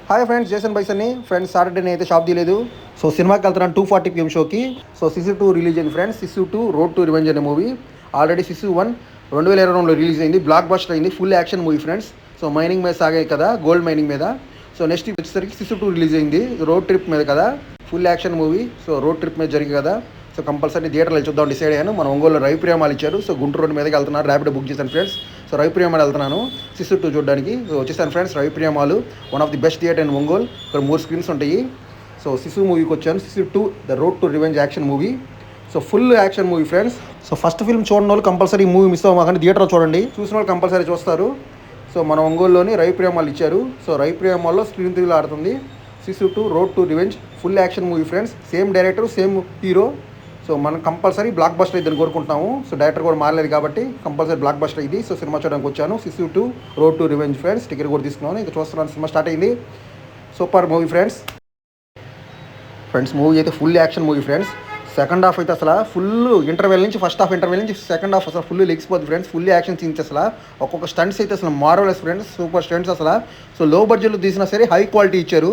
Hi friends, Jason బైసన్ని. Friends, Saturday అయితే shop తీయలేదు. సో సినిమాకి వెళ్తున్నాను 2:40 PM షోకి. సో సిసు 2 రిలీజ్ అయింది friends. Sisu 2 road to revenge అనే మూవీ. ఆల్రెడీ సిసు 1 2022లో రిలీజ్ అయింది. బ్లాక్ బస్టర్ అయింది. Full action movie friends. So mining మీద సాగాయి కదా, గోల్డ్ మైనింగ్ మీద. సో నెక్స్ట్ వచ్చేసరికి సిసు 2 రిలీజ్ అయింది. రోడ్ ట్రిప్ మీద కదా, full action movie. So road trip మీద జరిగింది కదా. సో కంపల్సరీ థియేటర్లో చూద్దాం డిసైడ్ అయ్యాను. మన ఒంగోలు రవిప్రియమాలు ఇచ్చారు. సో గుంటూరు రోడ్ మీదకి వెళ్తున్నాను. ర్యాపిడో బుక్ చేశాను ఫ్రెండ్స్. సో రవిప్రియమాలు వెళ్తున్నాను సిసు 2 చూడడానికి. సో వచ్చేసాను friends. రవిప్రియమాలు one of the best theatre in Ongole. ఇక్కడ 3 స్క్రీన్స్ ఉంటాయి. సో సిసు మూవీకి వచ్చాను. Sissu 2 the road to revenge action movie. So full action movie friends. So first film చూడని వాళ్ళు కంపల్సరీ మూవీ మిస్ అవ్వమాకండి. థియేటర్లో చూడండి. చూసిన వాళ్ళు కంపల్సరీ చూస్తారు. సో మన ఒంగోలులోని రవిప్రియమాలు ఇచ్చారు. సో రవిప్రియమాల్లో స్క్రీన్ త్రీలో ఆడుతుంది Sissu 2 road to revenge. Full action movie friends. Same director, same hero. So మనం కంపల్సరీ బ్లాక్ బస్టర్ ఇద్దని కోరుకుంటున్నాము. సో డైరెక్టర్ కూడా మారలేదు కాబట్టి కంపల్సరీ బ్లాక్ బస్టర్ ఇది. సో సినిమా చూడడానికి వచ్చాను. Sissu 2 road to revenge friends. Ticket కూడా తీసుకున్నాను. ఇంకా చూస్తున్నాను. సినిమా స్టార్ట్ అయింది. Super movie friends. మూవీ అయితే full action movie friends. Second half అయితే అసలు ఫుల్ ఇంటర్వెల్ నుంచి ఫస్ట్ హాఫ్ ఇంటర్వెల్ నుంచి సెకండ్ హాఫ్ అసలు ఫుల్ లెగిసిపోతుంది ఫ్రెండ్స్. ఫుల్ యాక్షన్ సీన్స్ అసలు ఒక్కొక్క స్టంట్స్ అయితే అసలు మార్వెలస్ ఫ్రెండ్స్. సూపర్ స్టంట్స్ అసలు. సో లో బడ్జెట్లో తీసినా సరే హై క్వాలిటీ ఇచ్చారు.